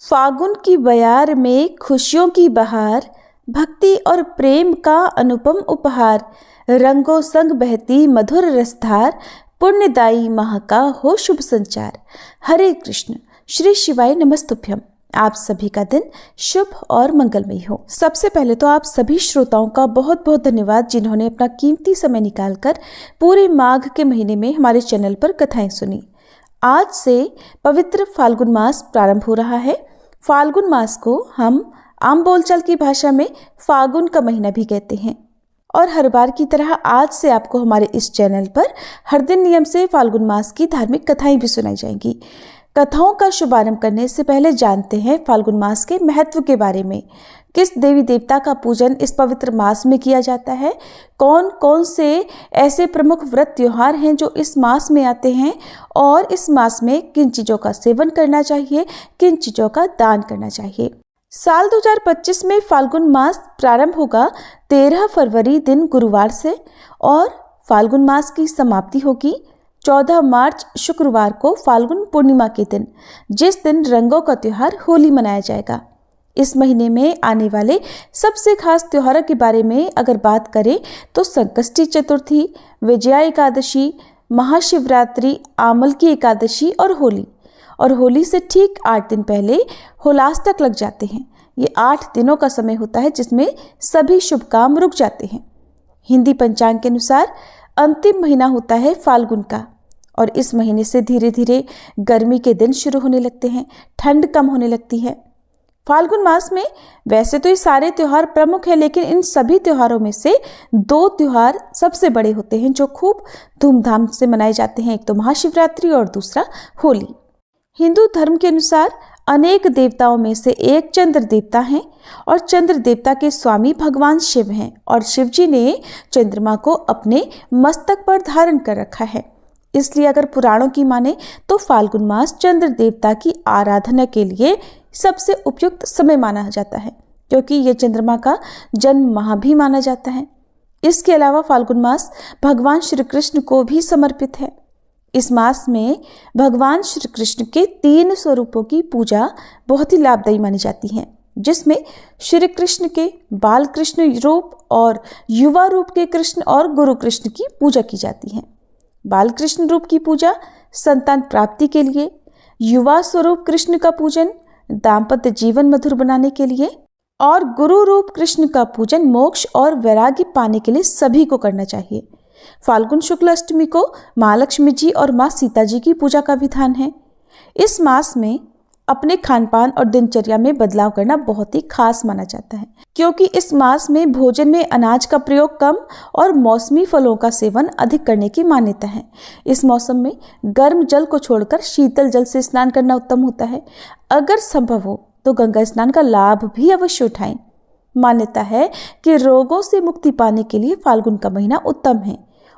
फागुन की बयार में खुशियों की बहार, भक्ति और प्रेम का अनुपम उपहार, रंगों संग बहती मधुर रसधार, पुण्यदायी माह का हो शुभ संचार। हरे कृष्ण, श्री शिवाय नमस्तुभ्यम। आप सभी का दिन शुभ और मंगलमय हो। सबसे पहले तो आप सभी श्रोताओं का बहुत बहुत धन्यवाद जिन्होंने अपना कीमती समय निकालकर पूरे माघ के महीने में हमारे चैनल पर कथाएं सुनी। आज से पवित्र फाल्गुन मास प्रारंभ हो रहा है। फाल्गुन मास को हम आम बोलचाल की भाषा में फागुन का महीना भी कहते हैं। और हर बार की तरह आज से आपको हमारे इस चैनल पर हर दिन नियम से फाल्गुन मास की धार्मिक कथाएं भी सुनाई जाएंगी। कथाओं का शुभारंभ करने से पहले जानते हैं फाल्गुन मास के महत्व के बारे में। किस देवी देवता का पूजन इस पवित्र मास में किया जाता है, कौन कौन से ऐसे प्रमुख व्रत त्योहार हैं जो इस मास में आते हैं, और इस मास में किन चीज़ों का सेवन करना चाहिए, किन चीज़ों का दान करना चाहिए। साल 2025 में फाल्गुन मास प्रारंभ होगा 13 फरवरी दिन गुरुवार से, और फाल्गुन मास की समाप्ति होगी 14 मार्च शुक्रवार को फाल्गुन पूर्णिमा के दिन, जिस दिन रंगों का त्योहार होली मनाया जाएगा। इस महीने में आने वाले सबसे खास त्योहारों के बारे में अगर बात करें तो संकष्टी चतुर्थी, विजया एकादशी, महाशिवरात्रि, आमल की एकादशी और होली से ठीक 8 दिन पहले होलाष्टक लग जाते हैं। ये 8 दिनों का समय होता है जिसमें सभी शुभ काम रुक जाते हैं। हिंदी पंचांग के अनुसार अंतिम महीना होता है फाल्गुन का, और इस महीने से धीरे धीरे गर्मी के दिन शुरू होने लगते हैं, ठंड कम होने लगती है। फाल्गुन मास में वैसे तो ये सारे त्योहार प्रमुख हैं, लेकिन इन सभी त्योहारों में से 2 त्योहार सबसे बड़े होते हैं जो खूब धूमधाम से मनाए जाते हैं। एक तो महाशिवरात्रि और दूसरा होली। हिंदू धर्म के अनुसार अनेक देवताओं में से एक चंद्र देवता हैं, और चंद्र देवता के स्वामी भगवान शिव हैं, और शिव जी ने चंद्रमा को अपने मस्तक पर धारण कर रखा है। इसलिए अगर पुराणों की माने तो फाल्गुन मास चंद्र देवता की आराधना के लिए सबसे उपयुक्त समय माना जाता है, क्योंकि ये चंद्रमा का जन्म माह भी माना जाता है। इसके अलावा फाल्गुन मास भगवान श्री कृष्ण को भी समर्पित है। इस मास में भगवान श्री कृष्ण के 3 स्वरूपों की पूजा बहुत ही लाभदायी मानी जाती है, जिसमें श्री कृष्ण के बाल कृष्ण रूप और युवा रूप के कृष्ण और गुरु कृष्ण की पूजा की जाती है। बाल कृष्ण रूप की पूजा संतान प्राप्ति के लिए, युवा स्वरूप कृष्ण का पूजन दाम्पत्य जीवन मधुर बनाने के लिए, और गुरु रूप कृष्ण का पूजन मोक्ष और वैराग्य पाने के लिए सभी को करना चाहिए। फाल्गुन शुक्ल अष्टमी को माँ लक्ष्मी जी और माँ सीता जी की पूजा का विधान है। इस मास में अपने खान पान और दिनचर्या में बदलाव करना बहुत ही खास माना जाता है, क्योंकि इस मास में भोजन में अनाज का प्रयोग कम और मौसमी फलों का सेवन अधिक करने की मान्यता है। इस मौसम में गर्म जल को छोड़कर शीतल जल से स्नान करना उत्तम होता है। अगर संभव हो तो गंगा स्नान का लाभ भी अवश्य उठाएं। मान्यता है कि रोगों से मुक्ति पाने के लिए फाल्गुन का महीना उत्तम है,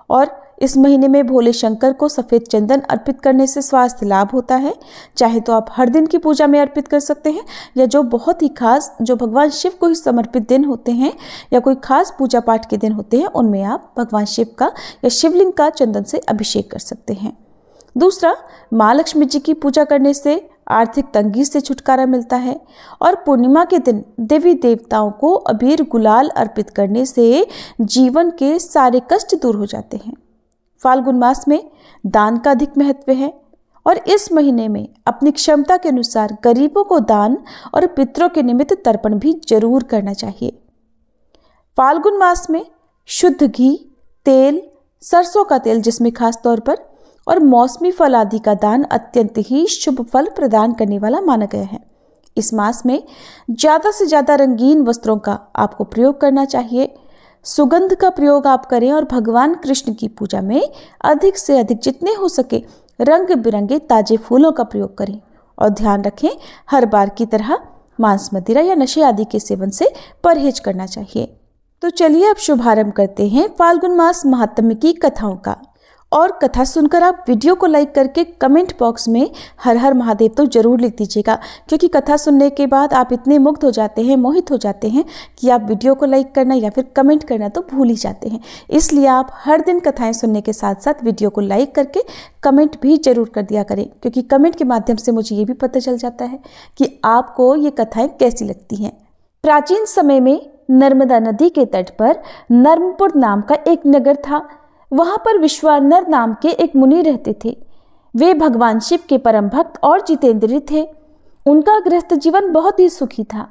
और इस महीने में भोले शंकर को सफ़ेद चंदन अर्पित करने से स्वास्थ्य लाभ होता है। चाहे तो आप हर दिन की पूजा में अर्पित कर सकते हैं, या जो बहुत ही खास, जो भगवान शिव को ही समर्पित दिन होते हैं या कोई खास पूजा पाठ के दिन होते हैं, उनमें आप भगवान शिव का या शिवलिंग का चंदन से अभिषेक कर सकते हैं। दूसरा, माँ लक्ष्मी जी की पूजा करने से आर्थिक तंगी से छुटकारा मिलता है, और पूर्णिमा के दिन देवी देवताओं को अबीर गुलाल अर्पित करने से जीवन के सारे कष्ट दूर हो जाते हैं। फाल्गुन मास में दान का अधिक महत्व है, और इस महीने में अपनी क्षमता के अनुसार गरीबों को दान और पितरों के निमित्त तर्पण भी जरूर करना चाहिए। फाल्गुन मास में शुद्ध घी, तेल, सरसों का तेल जिसमें खास तौर पर, और मौसमी फल आदि का दान अत्यंत ही शुभ फल प्रदान करने वाला माना गया है। इस मास में ज़्यादा से ज़्यादा रंगीन वस्त्रों का आपको प्रयोग करना चाहिए। सुगंध का प्रयोग आप करें, और भगवान कृष्ण की पूजा में अधिक से अधिक जितने हो सके रंग बिरंगे ताजे फूलों का प्रयोग करें, और ध्यान रखें हर बार की तरह मांस, मदिरा या नशे आदि के सेवन से परहेज करना चाहिए। तो चलिए अब शुभारंभ करते हैं फाल्गुन मास महात्म्य की कथाओं का। और कथा सुनकर आप वीडियो को लाइक करके कमेंट बॉक्स में हर हर महादेव तो जरूर लिख दीजिएगा, क्योंकि कथा सुनने के बाद आप इतने मुग्ध हो जाते हैं, मोहित हो जाते हैं कि आप वीडियो को लाइक करना या फिर कमेंट करना तो भूल ही जाते हैं। इसलिए आप हर दिन कथाएं सुनने के साथ साथ वीडियो को लाइक करके कमेंट भी जरूर कर दिया करें, क्योंकि कमेंट के माध्यम से मुझे ये भी पता चल जाता है कि आपको ये कथाएं कैसी लगती हैं। प्राचीन समय में नर्मदा नदी के तट पर नर्मपुर नाम का एक नगर था। वहां पर विश्वानर नाम के एक मुनि रहते थे। वे भगवान शिव के परम भक्त और जितेंद्रिय थे। उनका गृहस्थ जीवन बहुत ही सुखी था।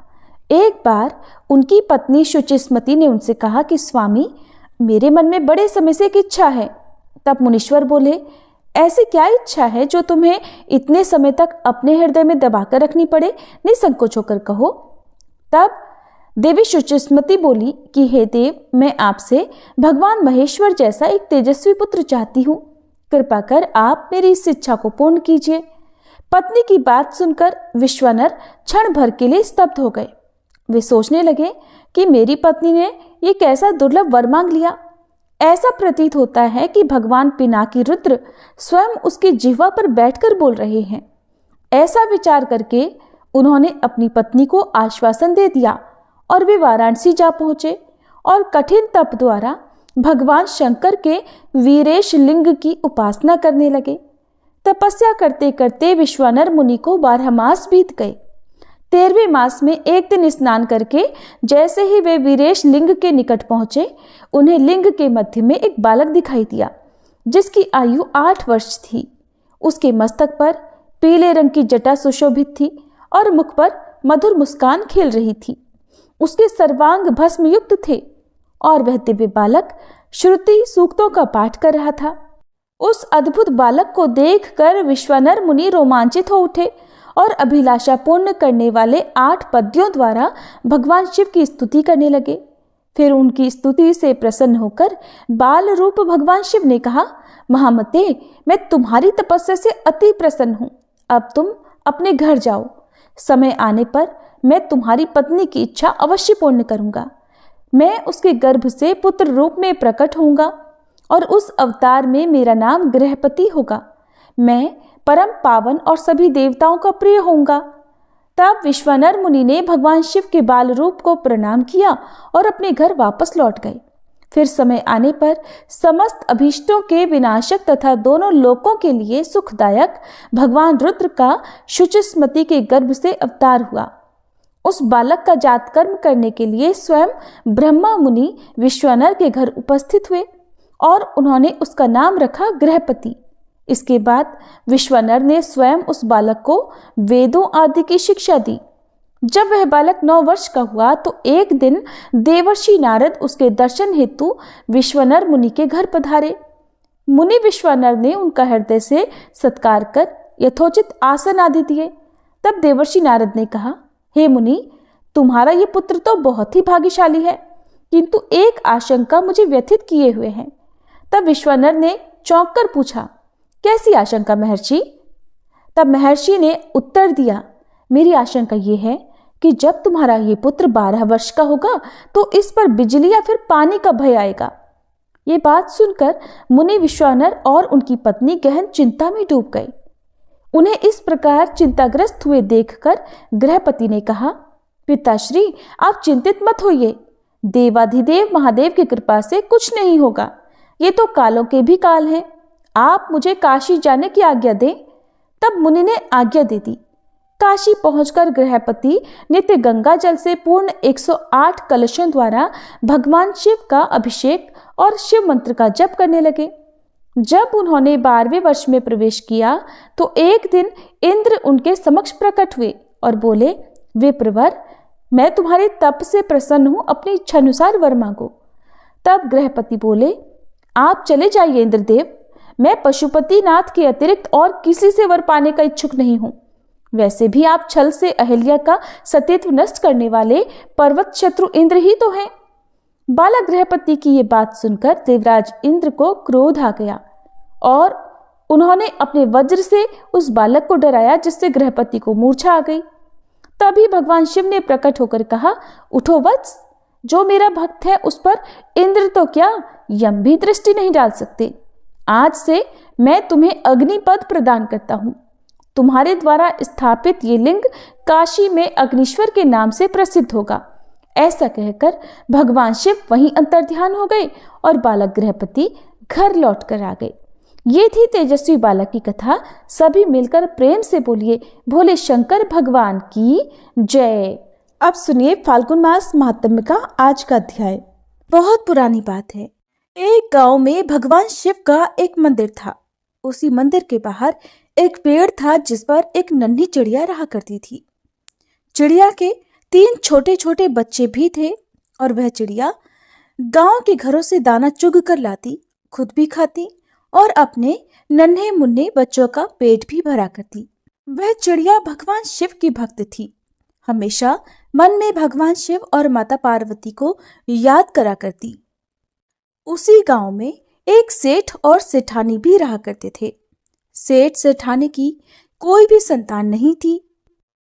एक बार उनकी पत्नी शुचिस्मति ने उनसे कहा कि स्वामी, मेरे मन में बड़े समय से एक इच्छा है। तब मुनीश्वर बोले, ऐसी क्या इच्छा है जो तुम्हें इतने समय तक अपने हृदय में दबाकर रखनी पड़े? निसंकोच होकर कहो। तब देवी शुचिस्मति बोली कि हे देव, मैं आपसे भगवान महेश्वर जैसा एक तेजस्वी पुत्र चाहती हूँ। कृपा कर आप मेरी इस इच्छा को पूर्ण कीजिए। पत्नी की बात सुनकर विश्वानर क्षण भर के लिए स्तब्ध हो गए। वे सोचने लगे कि मेरी पत्नी ने ये कैसा दुर्लभ वर मांग लिया। ऐसा प्रतीत होता है कि भगवान पिनाकी रुद्र स्वयं उसकी जिह्वा पर बैठकर बोल रहे हैं। ऐसा विचार करके उन्होंने अपनी पत्नी को आश्वासन दे दिया और वे वाराणसी जा पहुंचे और कठिन तप द्वारा भगवान शंकर के वीरेश लिंग की उपासना करने लगे। तपस्या करते करते विश्वानर मुनि को 12 मास बीत गए। 13वें मास में एक दिन स्नान करके जैसे ही वे वीरेश लिंग के निकट पहुंचे, उन्हें लिंग के मध्य में एक बालक दिखाई दिया जिसकी आयु 8 वर्ष थी। उसके मस्तक पर पीले रंग की जटा सुशोभित थी और मुख पर मधुर मुस्कान खेल रही थी। उसके सर्वांग भस्म युक्त थे और वह दिव्य बालक श्रुति सूक्तों का पाठ कर रहा था। उस अद्भुत बालक को देखकर विश्वानर मुनि रोमांचित हो उठे और अभिलाषा पूर्ण करने वाले 8 पद्यों द्वारा भगवान शिव की स्तुति करने लगे। फिर उनकी स्तुति से प्रसन्न होकर बाल रूप भगवान शिव ने कहा, महामते, मैं तुम्हारी तपस्या से अति प्रसन्न हूँ। अब तुम अपने घर जाओ। समय आने पर मैं तुम्हारी पत्नी की इच्छा अवश्य पूर्ण करूंगा। मैं उसके गर्भ से पुत्र रूप में प्रकट होऊंगा और उस अवतार में मेरा नाम गृहपति होगा। मैं परम पावन और सभी देवताओं का प्रिय होऊंगा। तब विश्वानर मुनि ने भगवान शिव के बाल रूप को प्रणाम किया और अपने घर वापस लौट गए। फिर समय आने पर समस्त अभीष्टों के विनाशक तथा दोनों लोकों के लिए सुखदायक भगवान रुद्र का शुचिस्मति के गर्भ से अवतार हुआ। उस बालक का जात कर्म करने के लिए स्वयं ब्रह्मा मुनि विश्वानर के घर उपस्थित हुए और उन्होंने उसका नाम रखा गृहपति। इसके बाद विश्वानर ने स्वयं उस बालक को वेदों आदि की शिक्षा दी। जब वह बालक 9 वर्ष का हुआ तो एक दिन देवर्षि नारद उसके दर्शन हेतु विश्वानर मुनि के घर पधारे। मुनि विश्वानर ने उनका हृदय से सत्कार कर यथोचित आसन आदि दिए। तब देवर्षि नारद ने कहा, हे मुनि, तुम्हारा ये पुत्र तो बहुत ही भाग्यशाली है, किंतु एक आशंका मुझे व्यथित किए हुए है। तब विश्वानर ने चौंक कर पूछा, कैसी आशंका महर्षि? तब महर्षि ने उत्तर दिया, मेरी आशंका ये है कि जब तुम्हारा ये पुत्र 12 वर्ष का होगा तो इस पर बिजली या फिर पानी का भय आएगा। ये बात सुनकर मुनि विश्वानर और उनकी पत्नी गहन चिंता में डूब गए। उन्हें इस प्रकार चिंताग्रस्त हुए देखकर गृहपति ने कहा, पिताश्री, आप चिंतित मत होइए। देवाधिदेव महादेव की कृपा से कुछ नहीं होगा। ये तो कालों के भी काल हैं। आप मुझे काशी जाने की आज्ञा दें। तब मुनि ने आज्ञा दे दी। काशी पहुंचकर गृहपति नित्य गंगा जल से पूर्ण 108 कलशों द्वारा भगवान शिव का अभिषेक और शिव मंत्र का जप करने लगे। जब उन्होंने 12वें वर्ष में प्रवेश किया तो एक दिन इंद्र उनके समक्ष प्रकट हुए और बोले, विप्रवर, मैं तुम्हारे तप से प्रसन्न हूं, अपनी इच्छा अनुसार वर मांगो। तब गृहपति बोले, आप चले जाइए इंद्रदेव, मैं पशुपति नाथ के अतिरिक्त और किसी से वर पाने का इच्छुक नहीं हूं। वैसे भी आप छल से अहिल्या का सतीत्व नष्ट करने वाले पर्वत शत्रु इंद्र ही तो हैं। बालक गृहपति की ये बात सुनकर देवराज इंद्र को क्रोध आ गया और उन्होंने अपने वज्र से उस बालक को डराया, जिससे गृहपति को मूर्छा आ गई। तभी भगवान शिव ने प्रकट होकर कहा, उठो वत्स, जो मेरा भक्त है उस पर इंद्र तो क्या, यम भी दृष्टि नहीं डाल सकते। आज से मैं तुम्हें अग्निपद प्रदान करता हूँ। तुम्हारे द्वारा स्थापित ये लिंग काशी में अग्निश्वर के नाम से प्रसिद्ध होगा। ऐसा कहकर भगवान शिव वहीं अंतर्ध्यान हो गए और बालक गृहपति घर लौट कर आ गए। ये थी तेजस्वी बालक की कथा। सभी मिलकर प्रेम से बोलिए भोले शंकर भगवान की जय। अब सुनिए फाल्गुन मास महात्म्य का आज का अध्याय। बहुत पुरानी बात है। एक गांव में भगवान शिव का एक मंदिर था। उसी मंदिर के बाहर एक पेड़ था जिस पर एक नन्ही चिड़िया रहा करती थी। चिड़िया के 3 छोटे छोटे बच्चे भी थे और वह चिड़िया गांव के घरों से दाना चुग कर लाती, खुद भी खाती और अपने नन्हे मुन्ने बच्चों का पेट भी भरा करती। वह चिड़िया भगवान शिव की भक्त थी। हमेशा मन में भगवान शिव और माता पार्वती को याद करा करती। उसी गांव में एक सेठ और सेठानी भी रहा करते थे। सेठ सेठानी की कोई भी संतान नहीं थी।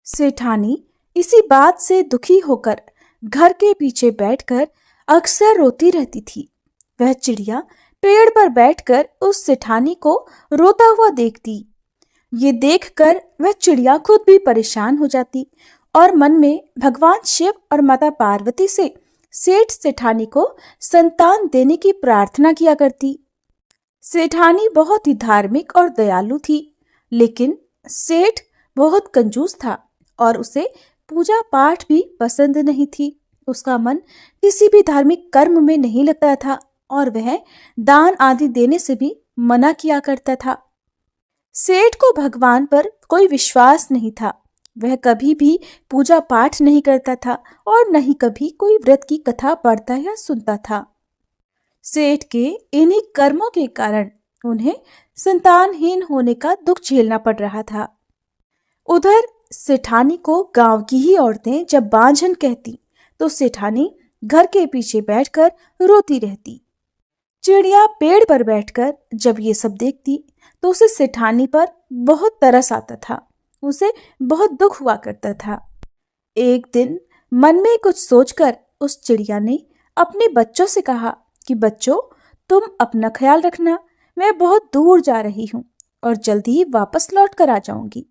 सेठानी इसी बात से दुखी होकर घर के पीछे बैठकर अक्सर रोती रहती थी। वह चिड़िया पेड़ पर बैठकर उस सेठानी को रोता हुआ देखती। ये देखकर वह चिड़िया खुद भी परेशान हो जाती और मन में भगवान शिव और माता पार्वती से सेठ सेठानी को संतान देने की प्रार्थना किया करती। सेठानी बहुत ही धार्मिक और दयालु थी, लेकिन सेठ बहुत कंजूस था और उसे पूजा पाठ भी पसंद नहीं थी। उसका मन किसी भी धार्मिक कर्म में नहीं लगता था और वह दान आदि देने से भी मना किया करता था। सेठ को भगवान पर कोई विश्वास नहीं था। वह कभी भी पूजा पाठ नहीं करता था और न ही कभी कोई व्रत की कथा पढ़ता या सुनता था। सेठ के इन्हीं कर्मों के कारण उन्हें संतानहीन होने का दुख झेलना पड़ रहा था। उधर सेठानी को गांव की ही औरतें जब बांझन कहती तो सेठानी घर के पीछे बैठकर रोती रहती। चिड़िया पेड़ पर बैठकर जब ये सब देखती तो उसे सेठानी पर बहुत तरस आता था। उसे बहुत दुख हुआ करता था। एक दिन मन में कुछ सोचकर उस चिड़िया ने अपने बच्चों से कहा कि बच्चों, तुम अपना ख्याल रखना। मैं बहुत दूर जा रही हूँ और जल्दी ही वापस लौट कर आ जाऊंगी।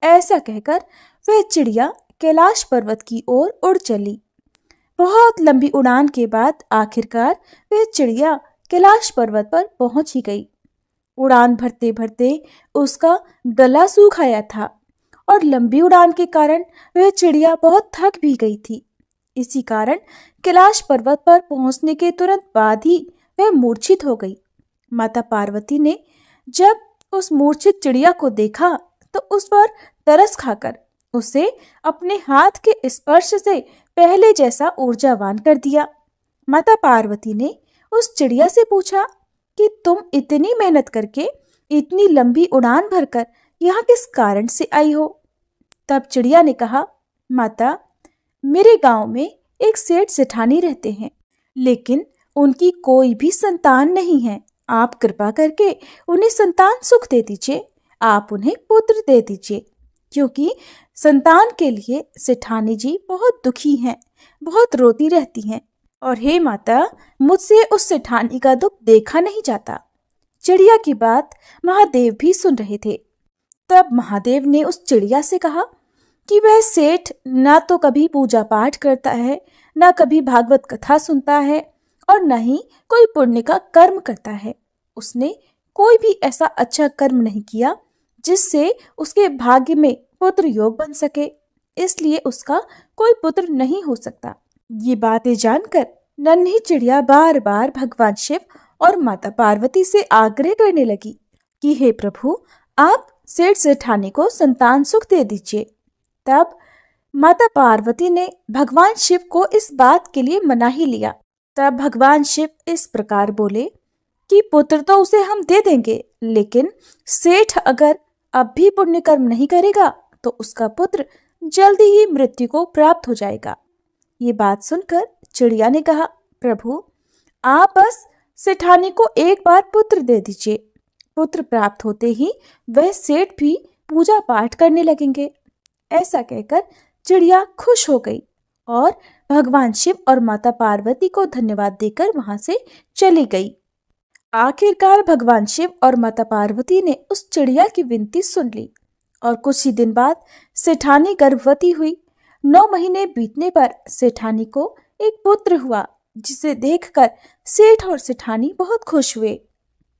ऐसा कहकर वह चिड़िया कैलाश पर्वत की ओर उड़ चली। बहुत लंबी उड़ान के बाद आखिरकार वह चिड़िया कैलाश पर्वत पर पहुंच ही गई। उड़ान भरते भरते उसका गला सूख आया था और लंबी उड़ान के कारण वह चिड़िया बहुत थक भी गई थी। इसी कारण कैलाश पर्वत पर पहुंचने के तुरंत बाद ही वह मूर्छित हो गई। माता पार्वती ने जब उस मूर्छित चिड़िया को देखा तो उस पर तरस खाकर उसे अपने हाथ के स्पर्श से पहले जैसा ऊर्जावान कर दिया। माता पार्वती ने उस चिड़िया से पूछा कि तुम इतनी मेहनत करके इतनी लंबी उड़ान भरकर यहाँ किस कारण से आई हो? तब चिड़िया ने कहा, माता, मेरे गांव में एक सेठ सेठानी रहते हैं, लेकिन उनकी कोई भी संतान नहीं है। आप कृपा करके उन्हें संतान सुख दे दीजिए। आप उन्हें पुत्र दे दीजिए, क्योंकि संतान के लिए सेठानी जी बहुत दुखी हैं, बहुत रोती रहती हैं। और हे माता, मुझसे उस सेठानी का दुख देखा नहीं जाता। चिड़िया की बात महादेव भी सुन रहे थे। तब महादेव ने उस चिड़िया से कहा कि वह सेठ ना तो कभी पूजा पाठ करता है, ना कभी भागवत कथा सुनता है और न ही कोई पुण्य का कर्म करता है। उसने कोई भी ऐसा अच्छा कर्म नहीं किया जिससे उसके भाग्य में पुत्र योग बन सके, इसलिए उसका कोई पुत्र नहीं हो सकता। ये बातें जानकर नन्ही चिड़िया बार बार भगवान शिव और माता पार्वती से आग्रह करने लगी कि हे प्रभु, आप सेठ सेठानी को संतान सुख दे दीजिए। तब माता पार्वती ने भगवान शिव को इस बात के लिए मना ही लिया। तब भगवान शिव इस प्रकार बोले कि पुत्र तो उसे हम दे देंगे, लेकिन सेठ अगर अब भी पुण्य कर्म नहीं करेगा तो उसका पुत्र जल्दी ही मृत्यु को प्राप्त हो जाएगा। ये बात सुनकर चिड़िया ने कहा, प्रभु, आप बस सेठानी को एक बार पुत्र दे दीजिए। पुत्र प्राप्त होते ही वह सेठ भी पूजा पाठ करने लगेंगे। ऐसा कहकर चिड़िया खुश हो गई और भगवान शिव और माता पार्वती को धन्यवाद देकर वहां से चली गई। आखिरकार भगवान शिव और माता पार्वती ने उस चिड़िया की विनती सुन ली और कुछ ही दिन बाद सेठानी गर्भवती हुई। 9 महीने बीतने पर सेठानी को एक पुत्र हुआ, जिसे देखकर सेठ और सेठानी बहुत खुश हुए।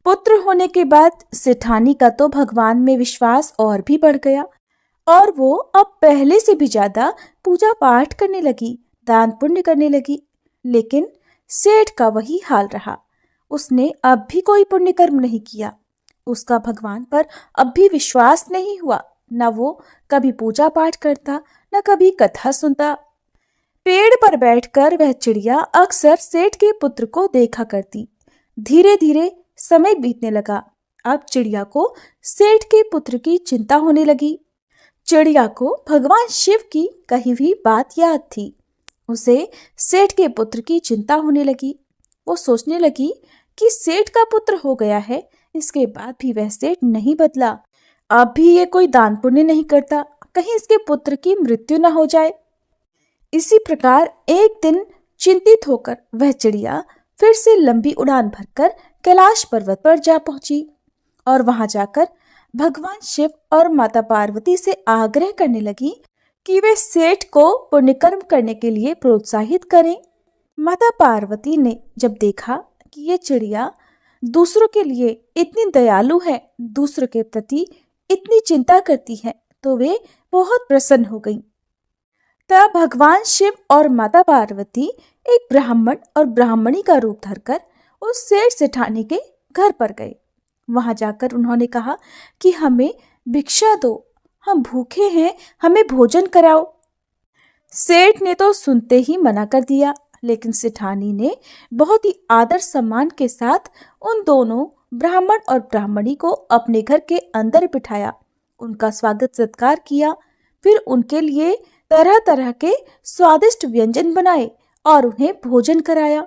पुत्र होने के बाद सेठानी का तो भगवान में विश्वास और भी बढ़ गया और वो अब पहले से भी ज्यादा पूजा पाठ करने लगी, दान पुण्य करने लगी। लेकिन सेठ का वही हाल रहा। उसने अब भी कोई पुण्य कर्म नहीं किया। उसका भगवान पर अब भी विश्वास नहीं हुआ। न वो कभी पूजा पाठ करता, न कभी कथा सुनता। पेड़ पर बैठकर वह चिड़िया अक्सर सेठ के पुत्र को देखा करती। धीरे धीरे समय बीतने लगा। अब चिड़िया को सेठ के पुत्र की चिंता होने लगी। चिड़िया को भगवान शिव की कही हुई बात याद थी। उसे सेठ के पुत्र की चिंता होने लगी। वो सोचने लगी कि सेठ का पुत्र हो गया है, इसके बाद भी वह सेठ नहीं बदला। अब भी ये कोई दान पुण्य नहीं करता, कहीं इसके पुत्र की मृत्यु न हो जाए। इसी प्रकार एक दिन चिंतित होकर वह चिड़िया फिर से लंबी उड़ान भरकर कैलाश पर्वत पर जा पहुंची और वहां जाकर भगवान शिव और माता पार्वती से आग्रह करने लगी कि वे सेठ को पुण्यकर्म करने के लिए प्रोत्साहित करें। माता पार्वती ने जब देखा कि ये चिड़िया दूसरों के लिए इतनी दयालु है, दूसरों के प्रति इतनी चिंता करती है, तो वे बहुत प्रसन्न हो गईं। तब भगवान शिव और माता पार्वती एक ब्राह्मण और ब्राह्मणी का रूप धरकर उस सेठ सेठानी के घर पर गए। वहां जाकर उन्होंने कहा कि हमें भिक्षा दो, हम भूखे हैं, हमें भोजन कराओ। सेठ ने तो सुनते ही मना कर दिया, लेकिन सेठानी ने बहुत ही आदर सम्मान के साथ उन दोनों ब्राह्मण और ब्राह्मणी को अपने घर के अंदर बिठाया, उनका स्वागत सत्कार किया। फिर उनके लिए तरह तरह के स्वादिष्ट व्यंजन बनाए और उन्हें भोजन कराया।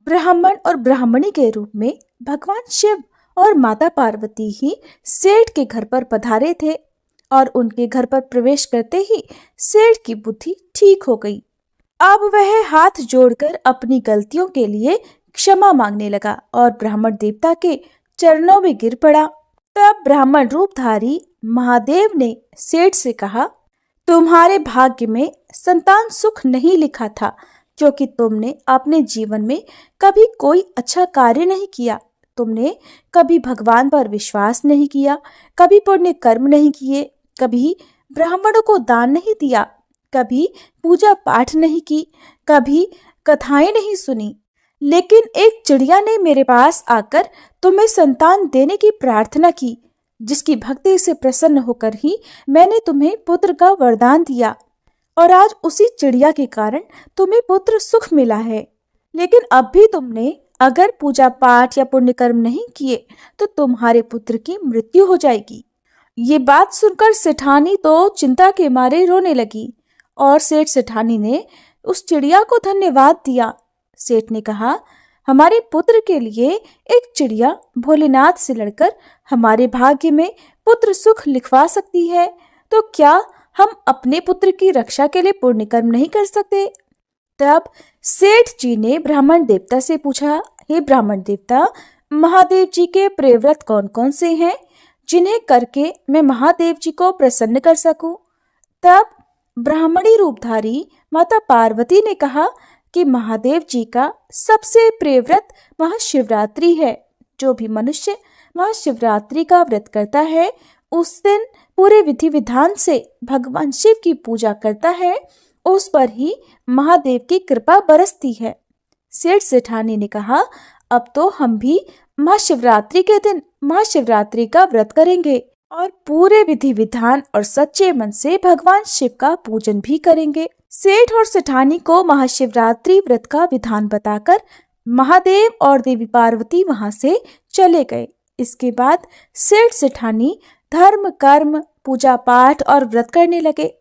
ब्राह्मण और ब्राह्मणी के रूप में भगवान शिव और माता पार्वती ही सेठ के घर पर पधारे थे और उनके घर पर प्रवेश करते ही सेठ की बुद्धि ठीक हो गई। अब वह हाथ जोड़कर अपनी गलतियों के लिए क्षमा मांगने लगा और ब्राह्मण देवता के चरणों में गिर पड़ा। तब ब्राह्मण रूपधारी महादेव ने सेठ से कहा, तुम्हारे भाग्य में संतान सुख नहीं लिखा था, क्योंकि तुमने अपने जीवन में कभी कोई अच्छा कार्य नहीं किया। तुमने कभी भगवान पर विश्वास नहीं किया, कभी पुण्य कर्म नहीं किए, कभी ब्राह्मणों को दान नहीं दिया, कभी पूजा पाठ नहीं की, कभी कथाएं नहीं सुनी। लेकिन एक चिड़िया ने मेरे पास आकर तुम्हें संतान देने की प्रार्थना की, जिसकी भक्ति से प्रसन्न होकर ही मैंने तुम्हें पुत्र का वरदान दिया और आज उसी चिड़िया के कारण तुम्हें पुत्र सुख मिला है। लेकिन अब भी तुमने अगर पूजा पाठ या पुण्य कर्म नहीं किए तो तुम्हारे पुत्र की मृत्यु हो जाएगी। ये बात सुनकर सेठानी तो चिंता के मारे रोने लगी और सेठ सेठानी ने उस चिड़िया को धन्यवाद दिया। सेठ ने कहा, हमारे पुत्र के लिए एक चिड़िया भोलेनाथ से लड़कर हमारे भाग्य में पुत्र सुख लिखवा सकती है, तो क्या हम अपने पुत्र की रक्षा के लिए पुण्य कर्म नहीं कर सकते? तब सेठ जी ने ब्राह्मण देवता से पूछा, हे ब्राह्मण देवता, महादेव जी के प्रिय व्रत कौन कौन से हैं जिन्हें करके मैं महादेव जी को प्रसन्न कर सकूं? तब ब्राह्मणी रूपधारी माता पार्वती ने कहा कि महादेव जी का सबसे प्रिय व्रत महाशिवरात्रि है। जो भी मनुष्य महाशिवरात्रि का व्रत करता है, उस दिन पूरे विधि विधान से भगवान शिव की पूजा करता है, उस पर ही महादेव की कृपा बरसती है। सेठ सेठानी ने कहा, अब तो हम भी महाशिवरात्रि के दिन महाशिवरात्रि का व्रत करेंगे और पूरे विधि विधान और सच्चे मन से भगवान शिव का पूजन भी करेंगे। सेठ और सेठानी को महाशिवरात्रि व्रत का विधान बताकर महादेव और देवी पार्वती वहां से चले गए। इसके बाद सेठ सेठानी धर्म कर्म पूजा पाठ और व्रत करने लगे,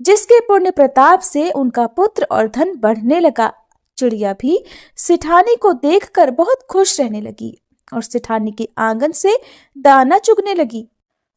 जिसके पुण्य प्रताप से उनका पुत्र और धन बढ़ने लगा। चिड़िया भी सेठानी को देखकर बहुत खुश रहने लगी और सेठानी के आंगन से दाना चुगने लगी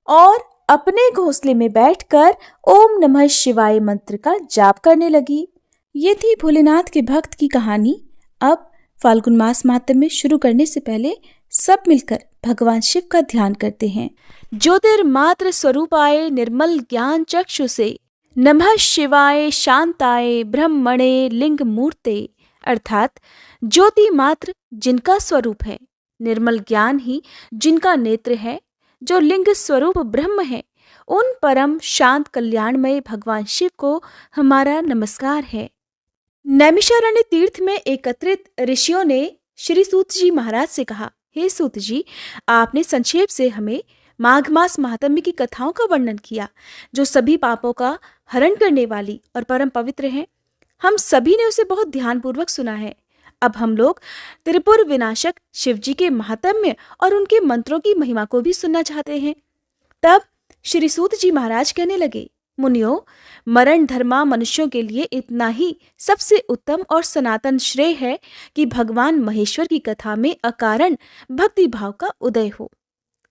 और अपने घोंसले में बैठकर ओम नमः शिवाय मंत्र का जाप करने लगी। ये थी भोलेनाथ के भक्त की कहानी। अब फाल्गुन मास माहात्म्य शुरू करने से पहले सब मिलकर भगवान शिव का ध्यान करते हैं। ज्योतिर्मात्र स्वरूपाय निर्मल ज्ञान चक्षु से, नमः शिवाय शांताय ब्रह्मणे लिंग मूर्ते। अर्थात ज्योति मात्र जिनका स्वरूप है, निर्मल ज्ञान ही जिनका नेत्र है, जो लिंग स्वरूप ब्रह्म है, उन परम शांत कल्याणमय भगवान शिव को हमारा नमस्कार है। नैमिषारण्य तीर्थ में एकत्रित ऋषियों ने श्री सूत जी महाराज से कहा, हे सूत जी, आपने संक्षेप से हमें माघ मास महात्म्य की कथाओं का वर्णन किया, जो सभी पापों का हरण करने वाली और परम पवित्र है। हम सभी ने उसे बहुत ध्यानपूर्वक सुना है। अब हम लोग त्रिपुर विनाशक शिव जी के महात्म्य और उनके मंत्रों की महिमा को भी सुनना चाहते हैं। तब श्री सूत जी महाराज कहने लगे, मुनियों, मरण धर्मा मनुष्यों के लिए इतना ही सबसे उत्तम और सनातन श्रेय है कि भगवान महेश्वर की कथा में अकारण भक्ति भाव का उदय हो।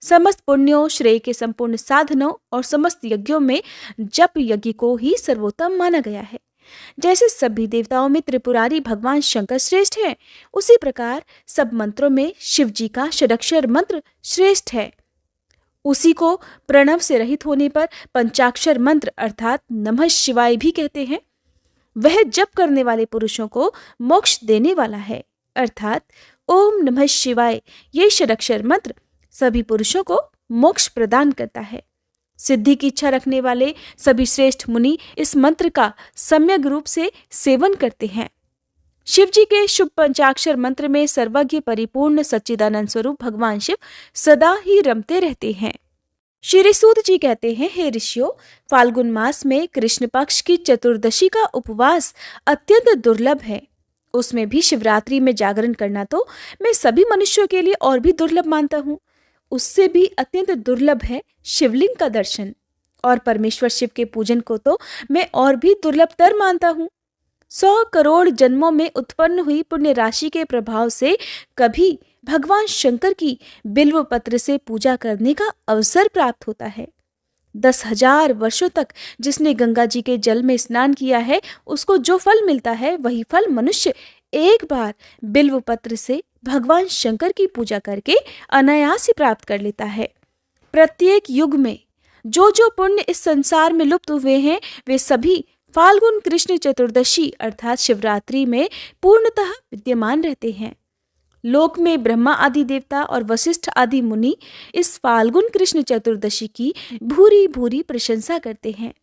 समस्त पुण्यों, श्रेय के संपूर्ण साधनों और समस्त यज्ञों में जप यज्ञ को ही सर्वोत्तम माना गया है। जैसे सभी देवताओं में त्रिपुरारी भगवान शंकर श्रेष्ठ है, उसी प्रकार सब मंत्रों में शिव जी का षडक्षर मंत्र श्रेष्ठ है। उसी को प्रणव से रहित होने पर पंचाक्षर मंत्र अर्थात नमः शिवाय भी कहते हैं। वह जप करने वाले पुरुषों को मोक्ष देने वाला है, अर्थात ओम नमः शिवाय ये षडक्षर मंत्र सभी पुरुषों को मोक्ष प्रदान करता है। सिद्धि की इच्छा रखने वाले सभी श्रेष्ठ मुनि इस मंत्र का सम्यक रूप से सेवन करते हैं। शिव जी के शुभ पंचाक्षर मंत्र में सर्वज्ञ परिपूर्ण सच्चिदानंद स्वरूप भगवान शिव सदा ही रमते रहते हैं। श्री सूत जी कहते हैं, हे ऋषियों, फाल्गुन मास में कृष्ण पक्ष की चतुर्दशी का उपवास अत्यंत दुर्लभ है। उसमें भी शिवरात्रि में जागरण करना तो मैं सभी मनुष्यों के लिए और भी दुर्लभ मानता हूँ। उससे भी अत्यंत दुर्लभ है शिवलिंग का दर्शन, और परमेश्वर शिव के पूजन को तो मैं और भी दुर्लभतर मानता हूँ। 100 करोड़ जन्मों में उत्पन्न हुई पुण्य राशि के प्रभाव से कभी भगवान शंकर की बिल्व पत्र से पूजा करने का अवसर प्राप्त होता है। 10,000 वर्षों तक जिसने गंगा जी के जल में स्नान किया है, उसको जो फल मिलता है वही फल मनुष्य एक बार बिल्व पत्र से भगवान शंकर की पूजा करके अनायास ही प्राप्त कर लेता है। प्रत्येक युग में जो जो पुण्य इस संसार में लुप्त हुए हैं, वे सभी फाल्गुन कृष्ण चतुर्दशी अर्थात शिवरात्रि में पूर्णतः विद्यमान रहते हैं। लोक में ब्रह्मा आदि देवता और वशिष्ठ आदि मुनि इस फाल्गुन कृष्ण चतुर्दशी की भूरी भूरी प्रशंसा करते हैं।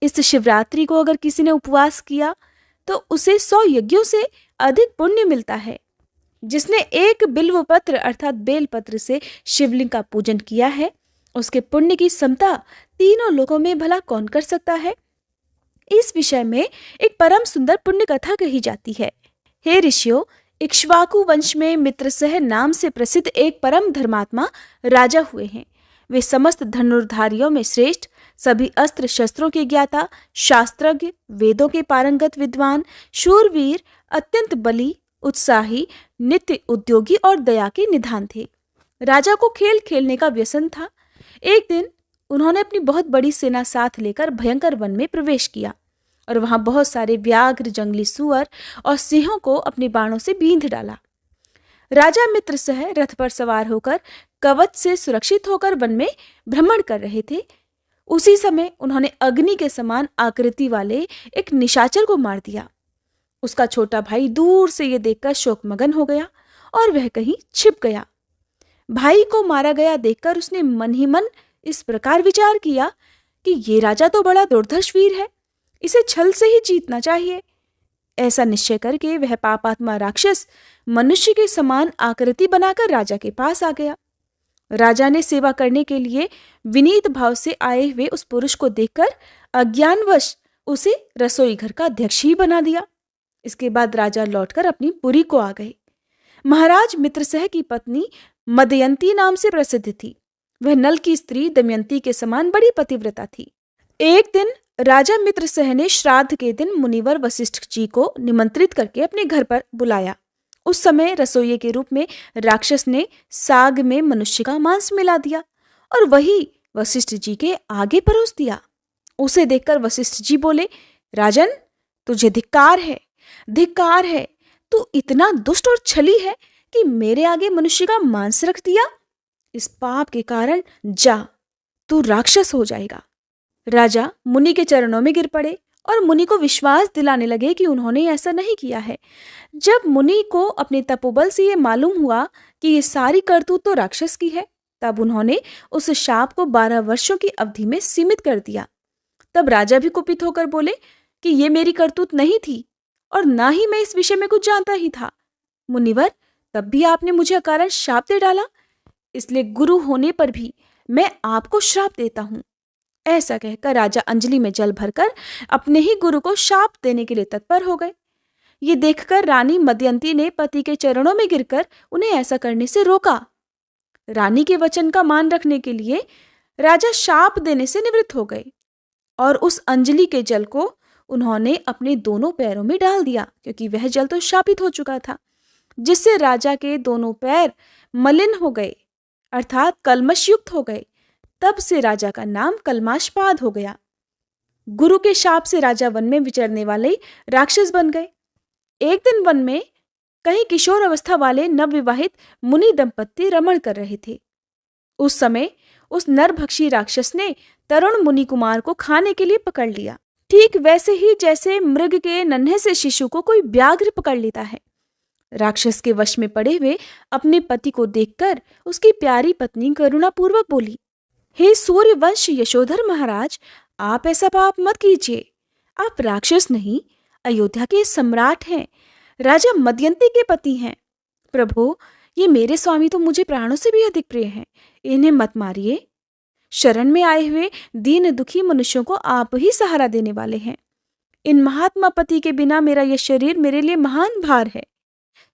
इस शिवरात्रि को अगर किसी ने उपवास किया तो उसे 100 यज्ञों से अधिक पुण्य मिलता है। जिसने एक बिल्व पत्र अर्थात बेल पत्र से शिवलिंग का पूजन किया है, उसके पुण्य की समता तीनों लोकों में भला कौन कर सकता है। इस विषय में एक परम सुंदर पुण्य कथा कही जाती है। हे ऋषियों, इक्ष्वाकु वंश में मित्रसह नाम से प्रसिद्ध एक परम धर्मात्मा राजा हुए हैं। वे समस्त धनुर्धारियों में श्रेष्ठ, सभी अस्त्र शस्त्रों के ज्ञाता, शास्त्रज्ञ, वेदों के पारंगत विद्वान, शूरवीर, अत्यंत बली, उत्साही, नित्य उद्योगी और दया के निधान थे। राजा को खेल खेलने का व्यसन था। एक दिन उन्होंने अपनी बहुत बड़ी सेना साथ लेकर भयंकर वन में प्रवेश किया और वहां बहुत सारे व्याघ्र, जंगली सुअर और सिंहों को अपने बाणों से बींध डाला। राजा मित्र सह रथ पर सवार होकर कवच से सुरक्षित होकर वन में भ्रमण कर रहे थे। उसी समय उन्होंने अग्नि के समान आकृति वाले एक निशाचर को मार दिया। उसका छोटा भाई दूर से ये देखकर शोकमगन हो गया और वह कहीं छिप गया। भाई को मारा गया देखकर उसने मन ही मन इस प्रकार विचार किया कि ये राजा तो बड़ा दुर्धर्ष वीर है, इसे छल से ही जीतना चाहिए। ऐसा निश्चय करके वह पापात्मा राक्षस मनुष्य के समान आकृति बनाकर राजा के पास आ गया। राजा ने सेवा करने के लिए विनीत भाव से आए हुए उस पुरुष को देखकर अज्ञानवश उसे रसोई घर का अध्यक्ष ही बना दिया। इसके बाद राजा लौटकर अपनी पुरी को आ गए। महाराज मित्रसह की पत्नी मदयंती नाम से प्रसिद्ध थी। वह नल की स्त्री दमयंती के समान बड़ी पतिव्रता थी। एक दिन राजा मित्रसह ने श्राद्ध के दिन मुनिवर वशिष्ठ जी को निमंत्रित करके अपने घर पर बुलाया। उस समय रसोइये के रूप में राक्षस ने साग में मनुष्य का मांस मिला दिया और वही वशिष्ठ जी के आगे परोस दिया। उसे देखकर वशिष्ठ जी बोले, राजन, तुझे धिक्कार है, धिक्कार है। तू इतना दुष्ट और छली है कि मेरे आगे मनुष्य का मांस रख दिया? इस पाप के कारण जा, तू राक्षस हो जाएगा। राजा मुनि के चरणों में गिर पड़े और मुनि को विश्वास दिलाने लगे कि उन्होंने ऐसा नहीं किया है। जब मुनि को अपने तपोबल से ये मालूम हुआ कि ये सारी करतूत तो राक्षस की है, तब उन्होंने उस शाप को 12 वर्षों की अवधि में सीमित कर दिया। तब राजा भी कुपित होकर बोले कि ये मेरी करतूत नहीं थी और ना ही मैं इस विषय में कुछ जानता ही था। मुनिवर, तब भी आपने मुझे अकारण शाप दे डाला, इसलिए गुरु होने पर भी मैं आपको श्राप देता हूं। ऐसा कहकर राजा अंजलि में जल भरकर अपने ही गुरु को शाप देने के लिए तत्पर हो गए। ये देखकर रानी मदयंती ने पति के चरणों में गिरकर उन्हें ऐसा करने से रोका। रानी के वचन का मान रखने के लिए राजा शाप देने से निवृत्त हो गए और उस अंजलि के जल को उन्होंने अपने दोनों पैरों में डाल दिया, क्योंकि वह जल तो शापित हो चुका था, जिससे राजा के दोनों पैर मलिन हो गए, अर्थात कलमशयुक्त हो गए। तब से राजा का नाम कलमाशपाद हो गया। गुरु के शाप से राजा वन में विचरने वाले राक्षस बन गए। एक दिन वन में कहीं किशोर अवस्था वाले नवविवाहित मुनि दंपत्ति रमण कर रहे थे। उस समय उस नरभक्षी राक्षस ने तरुण मुनि कुमार को खाने के लिए पकड़ लिया, ठीक वैसे ही जैसे मृग के नन्हे से शिशु को कोई व्याघ्र पकड़ लेता है। राक्षस के वश में पड़े हुए अपने पति को देखकर उसकी प्यारी पत्नी करुणापूर्वक बोली, हे सूर्यवंश यशोधर महाराज, आप ऐसा पाप मत कीजिए। आप राक्षस नहीं, अयोध्या के सम्राट हैं, राजा मदयंती के पति हैं। प्रभु, ये मेरे स्वामी तो मुझे प्राणों से भी अधिक प्रिय हैं, इन्हें मत मारिए। शरण में आए हुए दीन दुखी मनुष्यों को आप ही सहारा देने वाले हैं। इन महात्मा पति के बिना मेरा यह शरीर मेरे लिए महान भार है।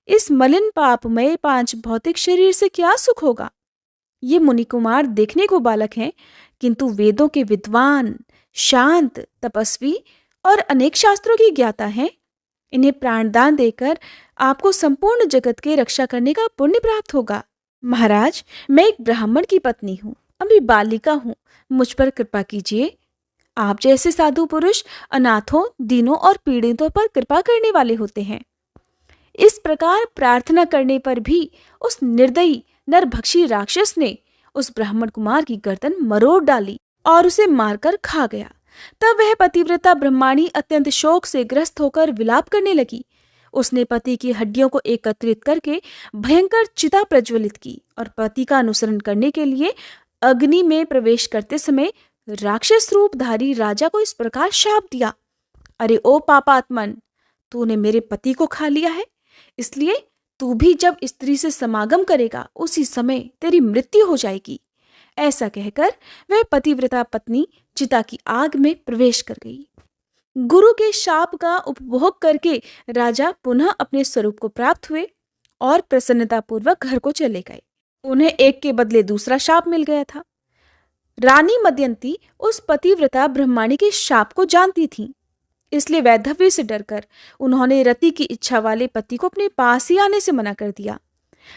इस मलिन पापमय 5 भौतिक शरीर से क्या सुख होगा। ये मुनि कुमार देखने को बालक हैं, किंतु वेदों के विद्वान, शांत, तपस्वी और अनेक शास्त्रों की ज्ञाता हैं। इन्हें प्राणदान देकर आपको संपूर्ण जगत के रक्षा करने का पुण्य प्राप्त होगा। महाराज, मैं एक ब्राह्मण की पत्नी हूँ, अभी बालिका हूँ, मुझ पर कृपा कीजिए। आप जैसे साधु पुरुष अनाथों, दीनों और पीड़ितों पर कृपा करने वाले होते हैं। इस प्रकार प्रार्थना करने पर भी उस निर्दयी नरभक्षी राक्षस ने उस ब्राह्मण कुमार की गर्दन मरोड़ डाली और उसे मारकर खा गया। तब वह पतिव्रता ब्रह्माणी अत्यंत शोक से ग्रस्त होकर विलाप करने लगी। उसने पति की हड्डियों को एकत्रित करके भयंकर चिता प्रज्वलित की और पति का अनुसरण करने के लिए अग्नि में प्रवेश करते समय राक्षस रूपधारी राजा को इस प्रकार शाप दिया, अरे ओ पापात्मन, तूने मेरे पति को खा लिया है, इसलिए तू भी जब स्त्री से समागम करेगा उसी समय तेरी मृत्यु हो जाएगी। ऐसा कहकर वह पतिव्रता पत्नी चिता की आग में प्रवेश कर गई। गुरु के शाप का उपभोग करके राजा पुनः अपने स्वरूप को प्राप्त हुए और प्रसन्नतापूर्वक घर को चले गए। उन्हें एक के बदले दूसरा शाप मिल गया था। रानी मदयंती उस पतिव्रता ब्रह्माणी के शाप को जानती थी, इसलिए वैधव्य से डरकर उन्होंने रति की इच्छा वाले पति को अपने पास ही आने से मना कर दिया।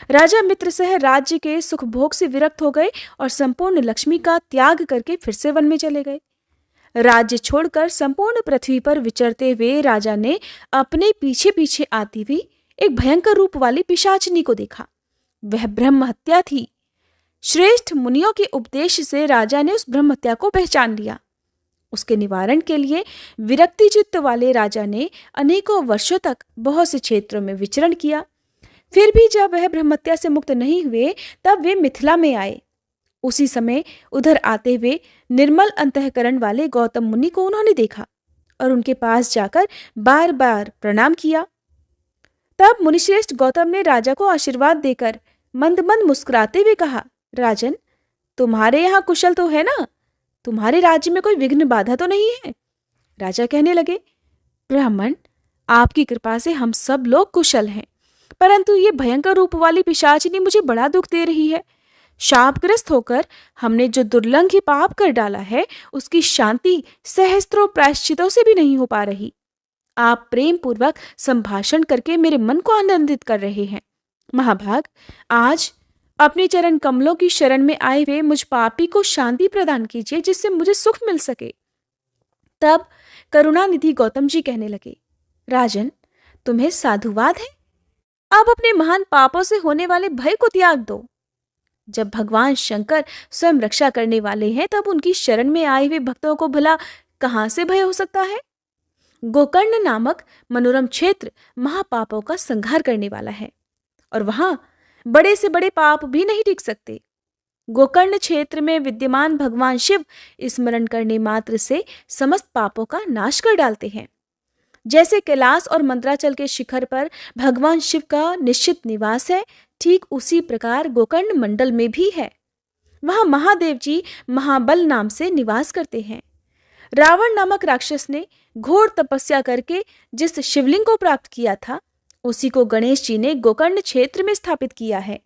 राजा मित्र सह राज्य के सुख भोग से विरक्त हो गए और संपूर्ण लक्ष्मी का त्याग करके फिर से वन में चले गए। राज्य छोड़कर संपूर्ण पृथ्वी पर विचरते हुए राजा ने अपने पीछे पीछे आती हुई एक भयंकर रूप वाली पिशाचिनी को देखा। वह ब्रह्म हत्या थी। श्रेष्ठ मुनियों के उपदेश से राजा ने उस ब्रह्म हत्या को पहचान लिया। उसके निवारण के लिए विरक्ति चित्त वाले राजा ने अनेकों वर्षों तक बहुत से क्षेत्रों में विचरण किया। फिर भी जब वह ब्रह्महत्या से मुक्त नहीं हुए, तब वे मिथिला में आए। उसी समय उधर आते हुए निर्मल अंतःकरण वाले गौतम मुनि को उन्होंने देखा और उनके पास जाकर बार बार प्रणाम किया। तब मुनिश्रेष्ठ गौतम ने राजा को आशीर्वाद देकर मंद मंद मुस्कुराते हुए कहा, राजन, तुम्हारे यहाँ कुशल तो है ना? तुम्हारे राज्य में कोई विघ्न बाधा तो नहीं है? राजा कहने लगे, ब्राह्मण, आपकी कृपा से हम सब लोग कुशल हैं, परंतु ये भयंकर रूप वाली पिशाचिनी मुझे बड़ा दुख दे रही है। शापग्रस्त होकर हमने जो दुर्लंघी पाप कर डाला है, उसकी शांति सहस्त्रों प्रायश्चितों से भी नहीं हो पा रही। आप प्रेम पूर्वक संभाषण करके मेरे मन को आनंदित कर रहे हैं। महाभाग, आज अपने चरण कमलों की शरण में आए हुए मुझ पापी को शांति प्रदान कीजिए, जिससे मुझे सुख मिल सके। तब करुणानिधि गौतम जी कहने लगे, राजन, तुम्हें साधुवाद है? अब अपने महान पापों से होने वाले भय को त्याग दो। जब भगवान शंकर स्वयं रक्षा करने वाले हैं, तब उनकी शरण में आए हुए भक्तों को भला कहां से भय हो सकता है। गोकर्ण नामक मनोरम क्षेत्र महापापों का संहार करने वाला है और वहां बड़े से बड़े पाप भी नहीं टिक सकते। गोकर्ण क्षेत्र में विद्यमान भगवान शिव स्मरण करने मात्र से समस्त पापों का नाश कर डालते हैं। जैसे कैलाश और मंदराचल के शिखर पर भगवान शिव का निश्चित निवास है, ठीक उसी प्रकार गोकर्ण मंडल में भी है। वहां महादेव जी महाबल नाम से निवास करते हैं। रावण नामक राक्षस ने घोर तपस्या करके जिस शिवलिंग को प्राप्त किया था, उसी को गणेश जी ने गोकर्ण क्षेत्र में स्थापित किया है।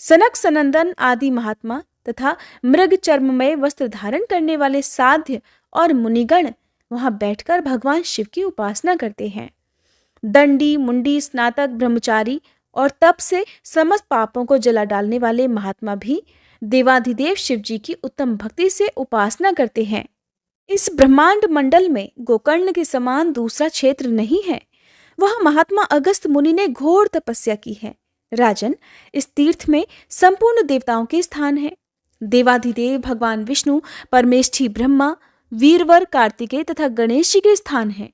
सनक सनंदन आदि महात्मा तथा मृग चर्ममय वस्त्र धारण करने वाले साध्य और मुनिगण वहां बैठकर भगवान शिव की उपासना करते हैं। दंडी मुंडी स्नातक ब्रह्मचारी और तप से समस्त पापों को जला डालने वाले महात्मा भी देवाधिदेव शिव जी की उत्तम भक्ति से उपासना करते हैं। इस ब्रह्मांड मंडल में गोकर्ण के समान दूसरा क्षेत्र नहीं है। वह महात्मा अगस्त मुनि ने घोर तपस्या की है। राजन, इस तीर्थ में संपूर्ण देवताओं के स्थान है। देवाधिदेव भगवान विष्णु, परमेष्ठी ब्रह्मा, वीरवर कार्तिकेय तथा गणेश जी के स्थान है।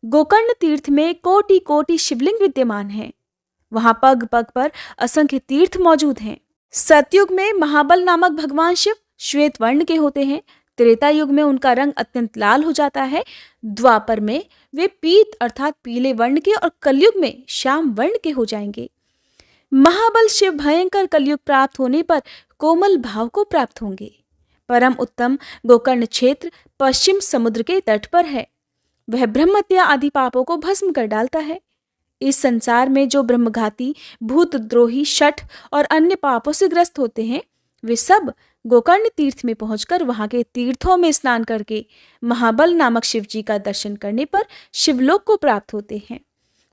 गोकर्ण तीर्थ में कोटि कोटि शिवलिंग विद्यमान हैं। वहां पग पग पर असंख्य तीर्थ मौजूद हैं। सतयुग में महाबल नामक भगवान शिव श्वेत वर्ण के होते हैं। त्रेता युग में उनका रंग अत्यंत लाल हो जाता है। द्वापर में वे पीत अर्थात पीले वर्ण के और कलयुग में श्याम वर्ण के हो जाएंगे। महाबल शिव भयंकर कलयुग प्राप्त होने पर कोमल भाव को प्राप्त होंगे। परम उत्तम गोकर्ण क्षेत्र पश्चिम समुद्र के तट पर है। वह ब्रह्महत्या आदि पापों को भस्म कर डालता है। इस संसार में जो ब्रह्मघाती, भूतद्रोही, शठ और अन्य पापों से ग्रस्त होते हैं, वे सब गोकर्ण तीर्थ में पहुंचकर वहां के तीर्थों में स्नान करके महाबल नामक शिव जी का दर्शन करने पर शिवलोक को प्राप्त होते हैं।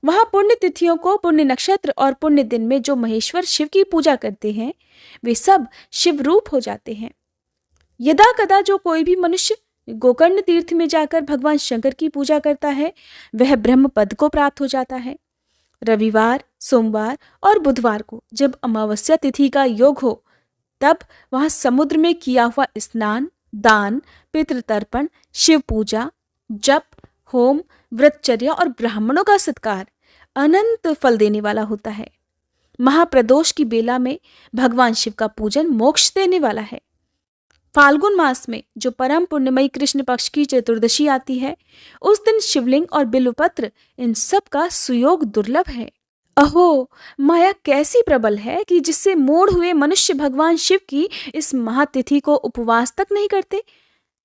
वहां पुण्य तिथियों को, पुण्य नक्षत्र और पुण्य दिन में जो महेश्वर शिव की पूजा करते हैं, वे सब शिव रूप हो जाते हैं। यदा कदा जो कोई भी मनुष्य गोकर्ण तीर्थ में जाकर भगवान शंकर की पूजा करता है, वह ब्रह्म पद को प्राप्त हो जाता है। रविवार, सोमवार और बुधवार को जब अमावस्या तिथि का योग हो, तब वहां समुद्र में किया हुआ स्नान, दान, पितृतर्पण, शिव पूजा, जप, होम, व्रतचर्या और ब्राह्मणों का सत्कार अनंत फल देने वाला होता है। महाप्रदोष की बेला में भगवान शिव का पूजन मोक्ष देने वाला है। फाल्गुन मास में जो परम पुण्यमयी कृष्ण पक्ष की चतुर्दशी आती है, उस दिन शिवलिंग और बिल्वपत्र इन सब का सुयोग दुर्लभ है। अहो, माया कैसी प्रबल है कि जिससे मोड़ हुए मनुष्य भगवान शिव की इस महातिथि को उपवास तक नहीं करते।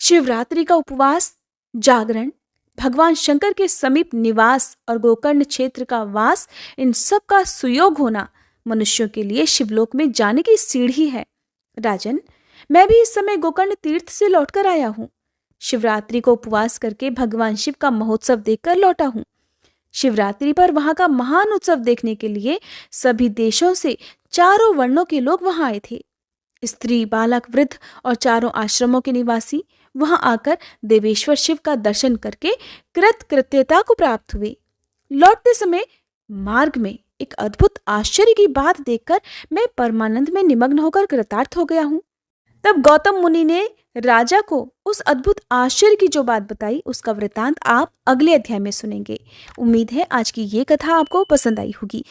शिवरात्रि का उपवास, जागरण, भगवान शंकर के समीप निवास और गोकर्ण क्षेत्र का वास, इन सब का सुयोग होना मनुष्यों के लिए शिवलोक में जाने की सीढ़ी है। राजन, मैं भी इस समय गोकर्ण तीर्थ से लौटकर आया हूँ। शिवरात्रि को उपवास करके भगवान शिव का महोत्सव देखकर लौटा हूँ। शिवरात्रि पर वहां का महान उत्सव देखने के लिए सभी देशों से चारों वर्णों के लोग वहां आए थे। स्त्री, बालक, वृद्ध और चारों आश्रमों के निवासी वहां आकर देवेश्वर शिव का दर्शन करके कृतकृत्यता को प्राप्त हुए। लौटते समय मार्ग में एक अद्भुत आश्चर्य की बात देखकर मैं परमानंद में निमग्न होकर कृतार्थ हो गया हूँ। तब गौतम मुनि ने राजा को उस अद्भुत आश्चर्य की जो बात बताई, उसका वृतांत आप अगले अध्याय में सुनेंगे। उम्मीद है आज की ये कथा आपको पसंद आई होगी।